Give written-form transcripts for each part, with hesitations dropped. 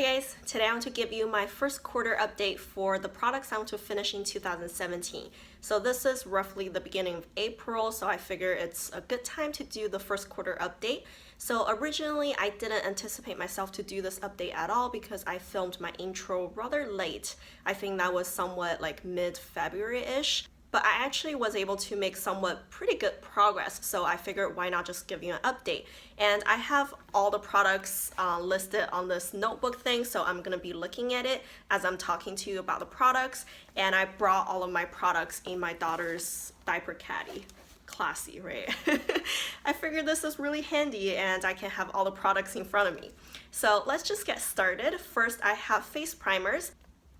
Hi guys, today I want to give you my first quarter update for the products I want to finish in 2017. So this is roughly the beginning of April, so I figure it's a good time to do the first quarter update. So originally I didn't anticipate myself to do this update at all because I filmed my intro rather late. I think that was somewhat like mid-February-ish. But I actually was able to make somewhat pretty good progress, so I figured why not just give you an update. And I have all the products listed on this notebook thing, so I'm gonna be looking at it as I'm talking to you about the products. And I brought all of my products in my daughter's diaper caddy. Classy, right? I figured this is really handy and I can have all the products in front of me. So let's just get started. First, I have face primers.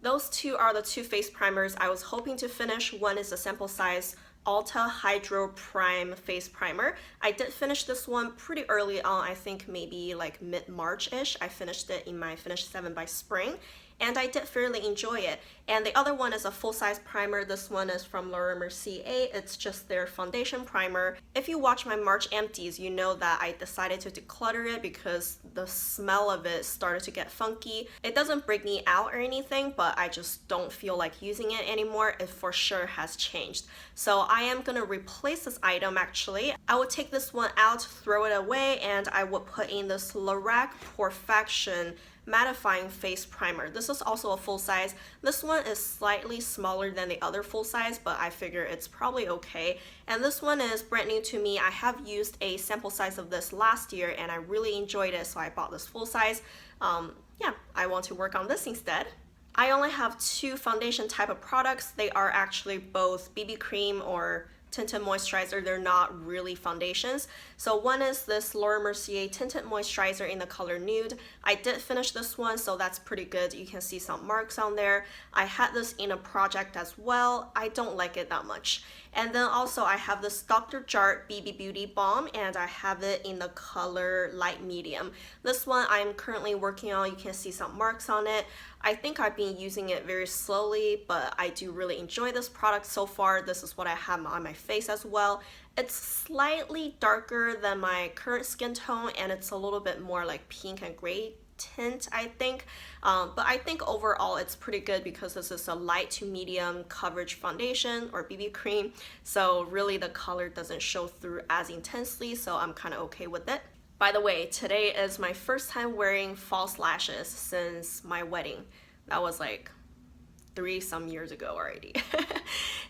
Those two are the two face primers I was hoping to finish. One is a sample size Ulta Hydro Prime face primer. I did finish this one pretty early on, I think maybe like mid-March-ish. I finished it in my Finish 7 by Spring, and I did fairly enjoy it. And the other one is a full-size primer. This one is from Laura Mercier. It's just their foundation primer. If you watch my March empties, you know that I decided to declutter it because the smell of it started to get funky. It doesn't break me out or anything, but I just don't feel like using it anymore. It for sure has changed. So I am gonna replace this item actually. I would take this one out, throw it away, and I would put in this Lorac Perfection mattifying face primer. This is also a full size. This one is slightly smaller than the other full size, but I figure it's probably okay. And this one is brand new to me. I have used a sample size of this last year and I really enjoyed it, so I bought this full size. Yeah, I want to work on this instead. I only have two foundation type of products. They are actually both BB cream or tinted moisturizer. They're not really foundations. So one is this Laura Mercier tinted moisturizer in the color nude. I did finish this one, so that's pretty good. You can see some marks on there. I had this in a project as well. I don't like it that much. And then also I have this Dr. Jart BB Beauty Balm, and I have it in the color light medium. This one I'm currently working on. You can see some marks on it. I think I've been using it very slowly, but I do really enjoy this product so far. This is what I have on my face as well. It's slightly darker than my current skin tone, and it's a little bit more like pink and gray tint, I think. But I think overall it's pretty good because this is a light to medium coverage foundation or BB cream. So really the color doesn't show through as intensely, so I'm kind of okay with it. By the way, today is my first time wearing false lashes since my wedding. That was like 3 some years ago already.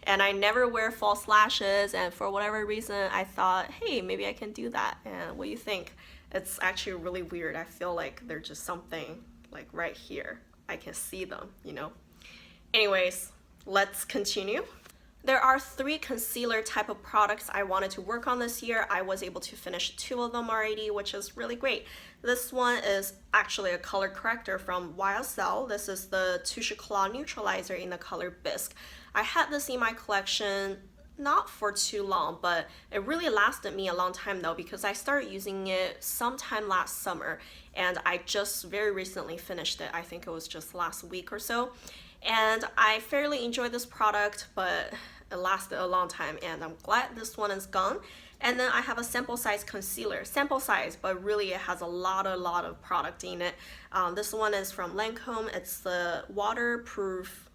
And I never wear false lashes, and for whatever reason I thought, hey, maybe I can do that. And what do you think? It's actually really weird. I feel like they're just something like right here. I can see them, you know? Anyways, let's continue. There are 3 concealer type of products I wanted to work on this year. I was able to finish 2 of them already, which is really great. This one is actually a color corrector from YSL. This is the Touche Claw Neutralizer in the color Bisque. I had this in my collection not for too long, but it really lasted me a long time though, because I started using it sometime last summer and I just very recently finished it. I think it was just last week or so. And I fairly enjoyed this product, but it lasted a long time and I'm glad this one is gone. And then I have a sample size concealer. Sample size, but really it has a lot of product in it. This one is from Lancome. It's the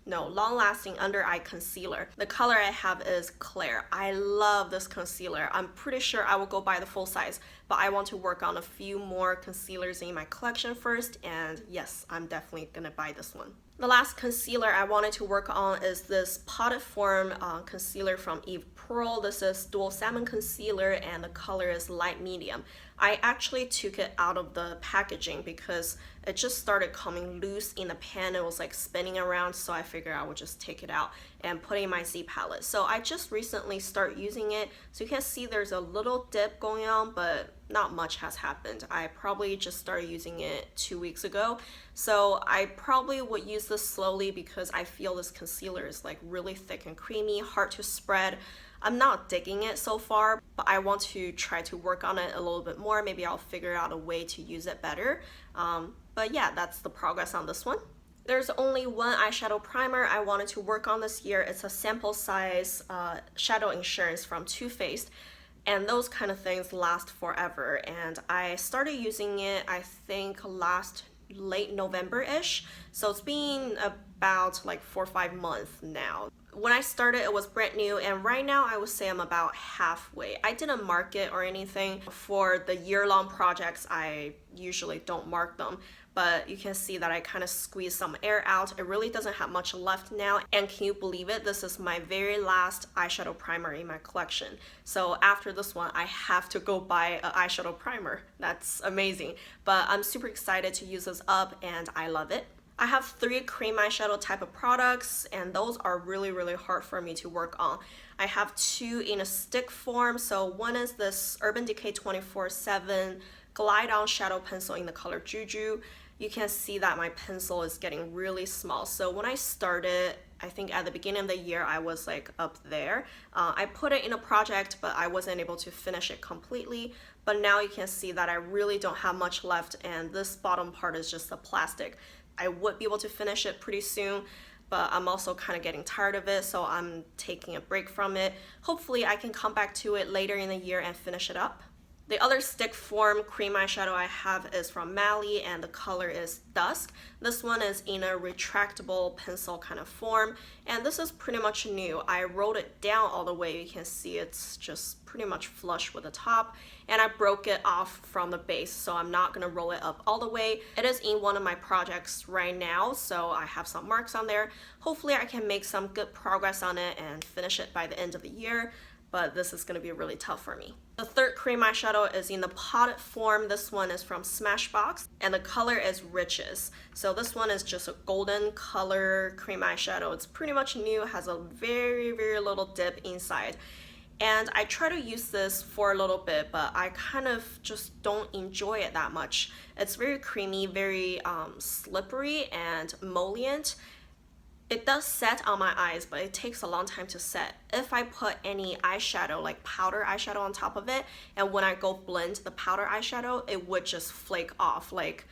long-lasting under eye concealer. The color I have is Claire. I love this concealer. I'm pretty sure I will go buy the full size, but I want to work on a few more concealers in my collection first, and yes, I'm definitely gonna buy this one. The last concealer I wanted to work on is this potted form concealer from Eve Pearl. This is Dual Salmon Concealer and the color is light medium. I actually took it out of the packaging because it just started coming loose in the pan. It was like spinning around, so I figured I would just take it out and put it in my Z palette. So I just recently started using it. So you can see there's a little dip going on, but not much has happened. I probably just started using it 2 weeks ago. So I probably would use this slowly because I feel this concealer is like really thick and creamy, hard to spread. I'm not digging it so far, but I want to try to work on it a little bit more. Maybe I'll figure out a way to use it better. But yeah, that's the progress on this one. There's only one eyeshadow primer I wanted to work on this year. It's a sample size Shadow Insurance from Too Faced. And those kind of things last forever. And I started using it, I think, last late November-ish. So it's been about like 4 or 5 months now. When I started, it was brand new, and right now I would say I'm about halfway. I didn't mark it or anything. For the year-long projects, I usually don't mark them, but you can see that I kind of squeezed some air out. It really doesn't have much left now, and can you believe it? This is my very last eyeshadow primer in my collection. So after this one, I have to go buy an eyeshadow primer. That's amazing, but I'm super excited to use this up, and I love it. I have 3 cream eyeshadow type of products, and those are really hard for me to work on. I have 2 in a stick form. So one is this Urban Decay 24/7 Glide On Shadow Pencil in the color Juju. You can see that my pencil is getting really small. So when I started, I think at the beginning of the year, I was like up there. I put it in a project, but I wasn't able to finish it completely. But now you can see that I really don't have much left, and this bottom part is just the plastic. I would be able to finish it pretty soon, but I'm also kind of getting tired of it, so I'm taking a break from it. Hopefully I can come back to it later in the year and finish it up. The other stick form cream eyeshadow I have is from Mally, and the color is Dusk. This one is in a retractable pencil kind of form, and this is pretty much new. I rolled it down all the way. You can see it's just pretty much flush with the top, and I broke it off from the base, so I'm not gonna roll it up all the way. It is in one of my projects right now, so I have some marks on there. Hopefully I can make some good progress on it and finish it by the end of the year, but this is going to be really tough for me. The third cream eyeshadow is in the potted form. This one is from Smashbox, and the color is Riches. So this one is just a golden color cream eyeshadow. It's pretty much new, has a very little dip inside. And I try to use this for a little bit, but I kind of just don't enjoy it that much. It's very creamy, very slippery and emollient. It does set on my eyes, but it takes a long time to set. If I put any eyeshadow, like powder eyeshadow on top of it, and when I go blend the powder eyeshadow, it would just flake off. Like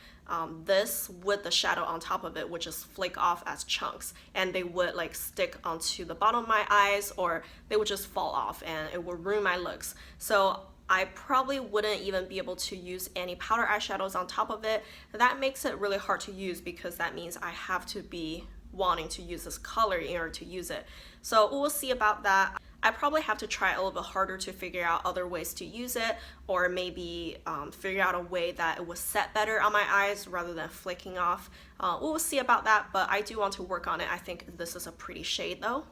this with the shadow on top of it would just flake off as chunks, and they would like stick onto the bottom of my eyes, or they would just fall off, and it would ruin my looks. So I probably wouldn't even be able to use any powder eyeshadows on top of it. That makes it really hard to use, because that means I have to be wanting to use this color in order to use it. So we'll see about that. I probably have to try a little bit harder to figure out other ways to use it, or maybe figure out a way that it will set better on my eyes rather than flaking off. We'll see about that, but I do want to work on it. I think this is a pretty shade though.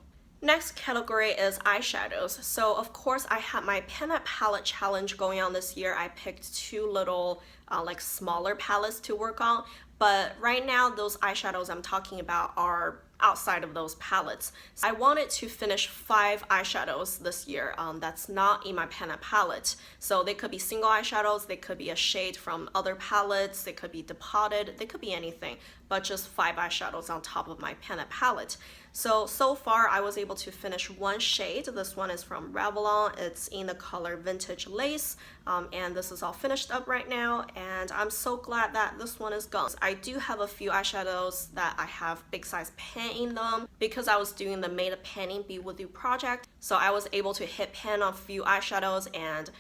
Next category is eyeshadows. So of course I had my peanut palette challenge going on this year. I picked 2 little like smaller palettes to work on, but right now those eyeshadows I'm talking about are outside of those palettes. So I wanted to finish 5 eyeshadows this year that's not in my peanut palette. So they could be single eyeshadows, they could be a shade from other palettes, they could be depotted, they could be anything, but just 5 eyeshadows on top of my peanut palette. So far I was able to finish 1 shade. This one is from Revlon. It's in the color Vintage Lace, and this is all finished up right now, and I'm so glad that this one is gone. I do have a few eyeshadows that I have big size pan in them, because I was doing the Made of Panning Be With You project, so I was able to hit pan on a few eyeshadows, and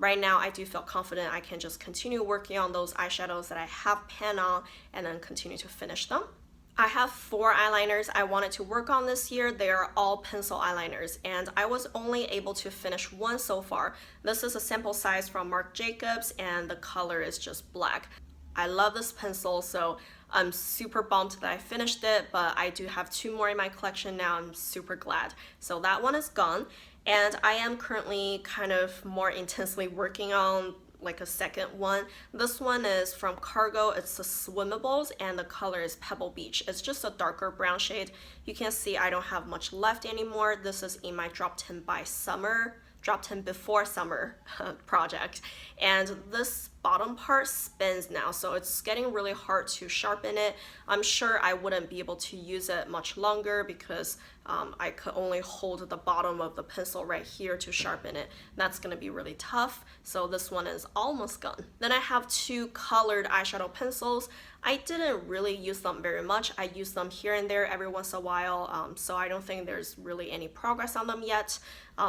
right now I do feel confident I can just continue working on those eyeshadows that I have pan on and then continue to finish them. I have 4 eyeliners I wanted to work on this year. They are all pencil eyeliners, and I was only able to finish 1 so far. This is a sample size from Marc Jacobs, and the color is just black. I love this pencil, so I'm super bummed that I finished it, but I do have 2 more in my collection now. I'm super glad. So that one is gone, and I am currently kind of more intensely working on like a second one. This one is from Cargo. It's the Swimmables, and the color is Pebble Beach. It's just a darker brown shade. You can see I don't have much left anymore. This is in my Drop 10 by Summer, Drop 10 Before Summer project, and this bottom part spins now, so it's getting really hard to sharpen it. I'm sure I wouldn't be able to use it much longer, because I could only hold the bottom of the pencil right here to sharpen it. That's gonna be really tough, so this one is almost gone. Then I have 2 colored eyeshadow pencils. I didn't really use them very much. I use them here and there every once in a while, so I don't think there's really any progress on them yet.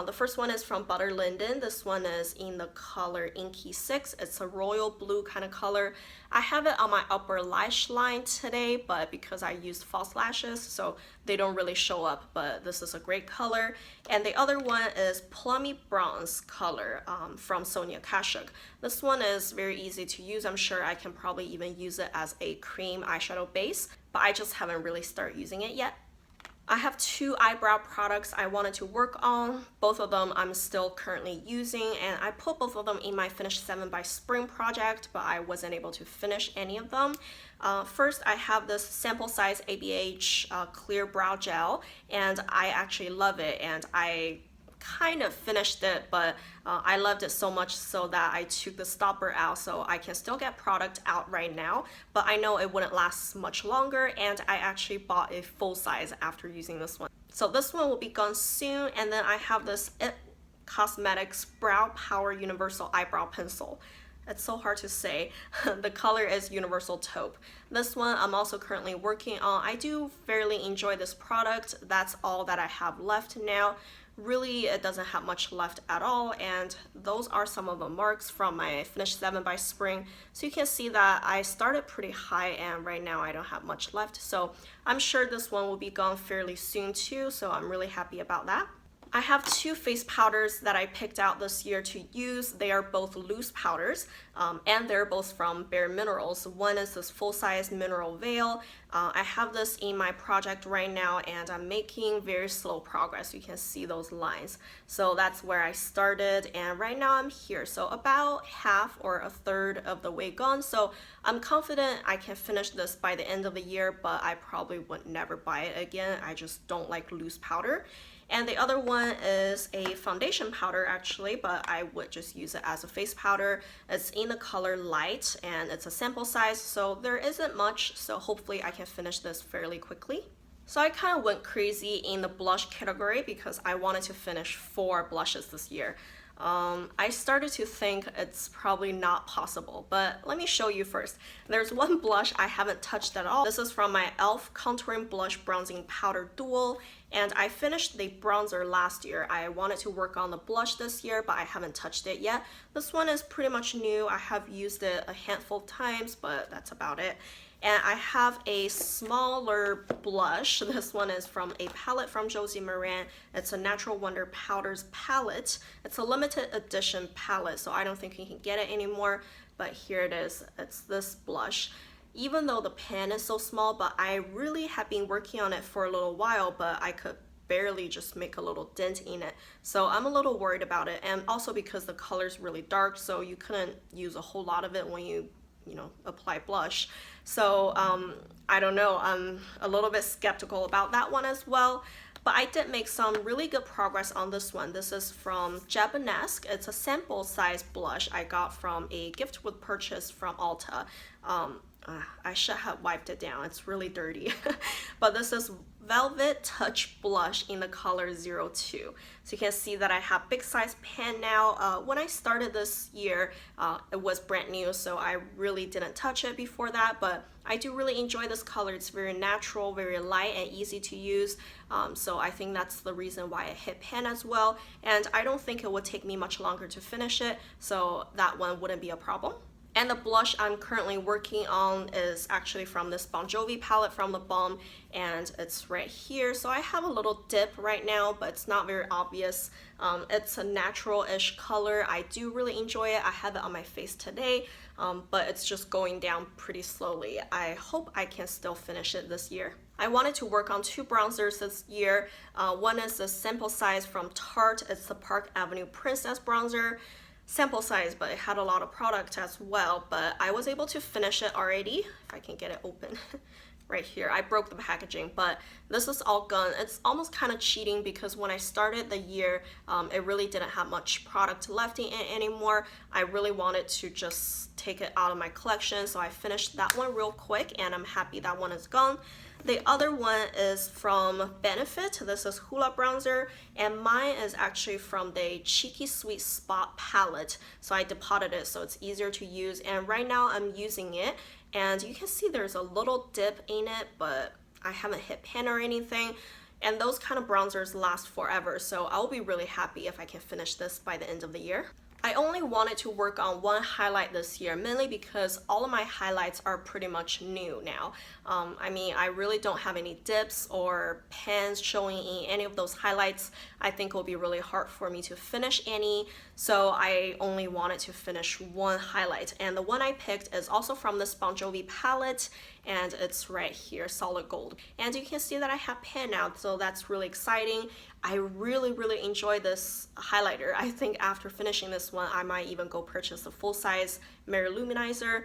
The first one is from Butter Linden. This one is in the color Inky 6. It's a royal blue kind of color. I have it on my upper lash line today, but because I used false lashes, so they don't really show up, but this is a great color. And the other one is Plummy Bronze color from Sonia Kashuk. This one is very easy to use. I'm sure I can probably even use it as a cream eyeshadow base, but I just haven't really started using it yet. I have two eyebrow products I wanted to work on. Both of them I'm still currently using, and I put both of them in my Finish 7 by Spring project, but I wasn't able to finish any of them. First, I have this sample size ABH clear brow gel, and I actually love it, and I kind of finished it, but I loved it so much so that I took the stopper out, so I can still get product out right now, but I know it wouldn't last much longer, and I actually bought a full size after using this one. So this one will be gone soon, and then I have this IT Cosmetics Brow Power Universal Eyebrow Pencil. It's so hard to say. The color is Universal Taupe. This one I'm also currently working on. I do fairly enjoy this product. That's all that I have left now. Really, it doesn't have much left at all, and those are some of the marks from my Finish 7 by Spring. So you can see that I started pretty high, and right now I don't have much left. So I'm sure this one will be gone fairly soon too, so I'm really happy about that. I have two face powders that I picked out this year to use. They are both loose powders, and they're both from Bare Minerals. One is this full-size mineral veil. I have this in my project right now, and I'm making very slow progress. You can see those lines. So that's where I started, and right now I'm here. So about half or a third of the way gone. So I'm confident I can finish this by the end of the year, but I probably would never buy it again. I just don't like loose powder. And the other one is a foundation powder actually, but I would just use it as a face powder. It's in the color light, and it's a sample size, so there isn't much, so hopefully I can finish this fairly quickly. So I kind of went crazy in the blush category because I wanted to finish 4 blushes this year. I started to think it's probably not possible, but let me show you first. There's one blush I haven't touched at all. This is from my e.l.f. Contouring Blush Bronzing Powder Dual, and I finished the bronzer last year. I wanted to work on the blush this year, but I haven't touched it yet. This one is pretty much new. I have used it a handful of times, but that's about it. And I have a smaller blush. This one is from a palette from Josie Maran. It's a Natural Wonder Powders palette. It's a limited edition palette, so I don't think you can get it anymore, but here it is. It's this blush. Even though the pan is so small, but I really have been working on it for a little while, but I could barely just make a little dent in it. So I'm a little worried about it, and also because the color is really dark, so you couldn't use a whole lot of it when you apply blush. So I don't know, I'm a little bit skeptical about that one as well, but I did make some really good progress on this one. This is from Japanesque. It's a sample size blush I got from a gift with purchase from Ulta. I should have wiped it down, it's really dirty. But this is Velvet Touch Blush in the color 02. So you can see that I have big size pan now. When I started this year, it was brand new, so I really didn't touch it before that, but I do really enjoy this color. It's very natural, very light, and easy to use. So I think that's the reason why it hit pan as well. And I don't think it would take me much longer to finish it, so that one wouldn't be a problem. And the blush I'm currently working on is actually from this Bon Jovi palette from the Balm, and it's right here. So I have a little dip right now, but it's not very obvious. It's a natural-ish color. I do really enjoy it. I have it on my face today, but it's just going down pretty slowly. I hope I can still finish it this year. I wanted to work on 2 bronzers this year. One is a sample size from Tarte. It's the Park Avenue Princess bronzer. Sample size, but it had a lot of product as well, but I was able to finish it already. If I can get it open right here. I broke the packaging, but this is all gone. It's almost kind of cheating because when I started the year, it really didn't have much product left in it anymore. I really wanted to just take it out of my collection, so I finished that one real quick, and I'm happy that one is gone. The other one is from Benefit. This is Hoola Bronzer, and mine is actually from the Cheeky Sweet Spot palette. So I depotted it so it's easier to use, and right now I'm using it, and you can see there's a little dip in it, but I haven't hit pan or anything. And those kind of bronzers last forever, so I'll be really happy if I can finish this by the end of the year. I only wanted to work on one highlight this year, mainly because all of my highlights are pretty much new now. I mean, I really don't have any dips or pens showing in any of those highlights. I think it will be really hard for me to finish any, so I only wanted to finish one highlight. And the one I picked is also from this Bon Jovi palette, and it's right here, solid gold. And you can see that I have pen now, so that's really exciting. I really enjoy this highlighter. I think after finishing this one, I might even go purchase a full-size mirror luminizer.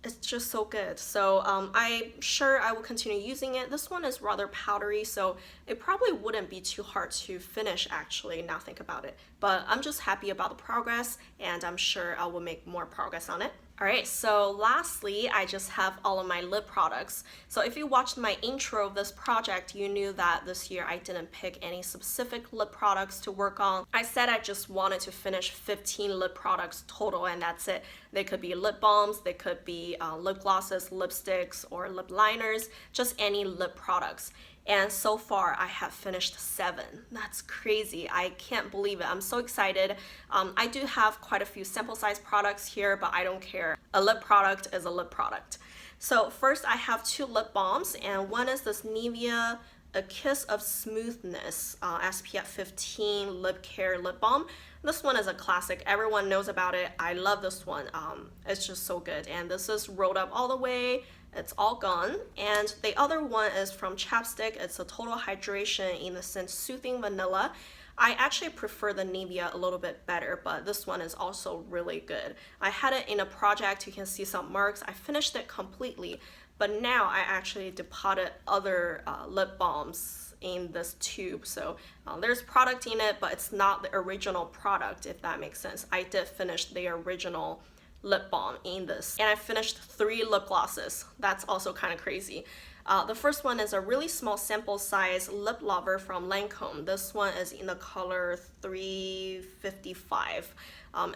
It's just so good. So I'm sure I will continue using it. This one is rather powdery, so it probably wouldn't be too hard to finish actually, now think about it. But I'm just happy about the progress, and I'm sure I will make more progress on it. Alright, so lastly, I just have all of my lip products. So if you watched my intro of this project, you knew that this year I didn't pick any specific lip products to work on. I said I just wanted to finish 15 lip products total, and that's it. They could be lip balms, they could be lip glosses, lipsticks, or lip liners, just any lip products. And so far I have finished 7. That's crazy. I can't believe it. I'm so excited. I do have quite a few sample size products here, but I don't care. A lip product is a lip product. So first I have 2 lip balms, and one is this Nivea A Kiss of Smoothness SPF 15 Lip Care Lip Balm. This one is a classic. Everyone knows about it. I love this one. It's just so good. And this is rolled up all the way. It's all gone. And the other one is from Chapstick. It's a total hydration in the scent Soothing Vanilla. I actually prefer the Nivea a little bit better, but this one is also really good. I had it in a project. You can see some marks. I finished it completely, but now I actually deposited other lip balms in this tube. So there's product in it, but it's not the original product, if that makes sense. I did finish the original lip balm in this, and I finished 3 lip glosses. That's also kind of crazy. The first one is a really small sample size lip lover from Lancome. This one is in the color 355.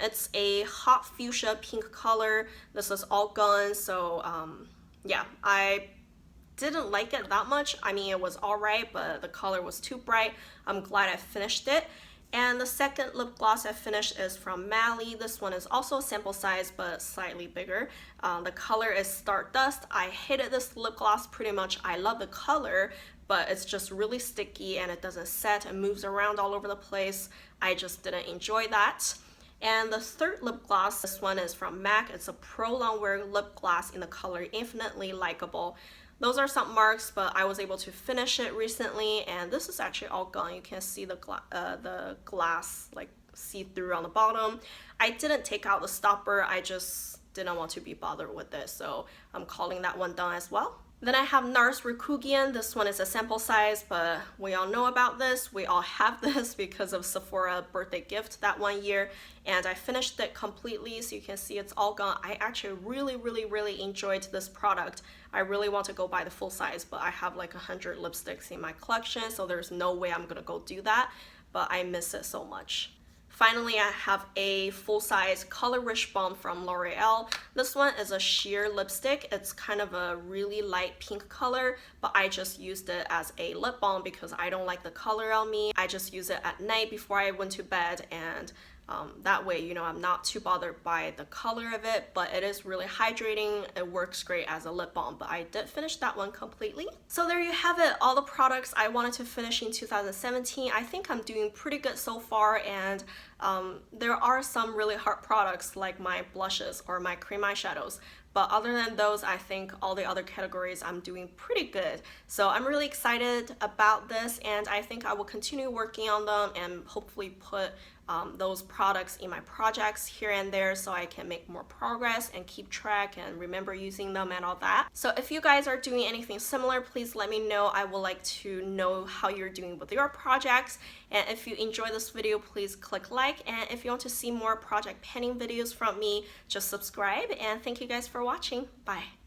It's a hot fuchsia pink color. This is all gone, so yeah, I didn't like it that much. I mean, it was alright, but the color was too bright. I'm glad I finished it. And the second lip gloss I finished is from Mally. This one is also sample size, but slightly bigger. The color is Stardust. I hated this lip gloss pretty much. I love the color, but it's just really sticky and it doesn't set and moves around all over the place. I just didn't enjoy that. And the third lip gloss, this one is from MAC. It's a pro longwear lip gloss in the color Infinitely Likeable. Those are some marks, but I was able to finish it recently, and this is actually all gone. You can see the glass like see-through on the bottom. I didn't take out the stopper. I just didn't want to be bothered with it, so I'm calling that one done as well. Then I have NARS Rikugian. This one is a sample size, but we all know about this. We all have this because of Sephora birthday gift that one year, and I finished it completely, so you can see it's all gone. I actually really enjoyed this product. I really want to go buy the full size, but I have like 100 lipsticks in my collection, so there's no way I'm gonna go do that, but I miss it so much. Finally, I have a full-size Color Rich Balm from L'Oreal. This one is a sheer lipstick. It's kind of a really light pink color, but I just used it as a lip balm because I don't like the color on me. I just use it at night before I went to bed, and that way, you know, I'm not too bothered by the color of it, but it is really hydrating. It works great as a lip balm, but I did finish that one completely. So there you have it, all the products I wanted to finish in 2017. I think I'm doing pretty good so far, and there are some really hard products like my blushes or my cream eyeshadows. But other than those, I think all the other categories I'm doing pretty good. So I'm really excited about this, and I think I will continue working on them and hopefully put those products in my projects here and there so I can make more progress and keep track and remember using them and all that. So if you guys are doing anything similar, please let me know. I would like to know how you're doing with your projects. And if you enjoy this video, please click like. And if you want to see more project penning videos from me, just subscribe. And thank you guys for watching. Bye.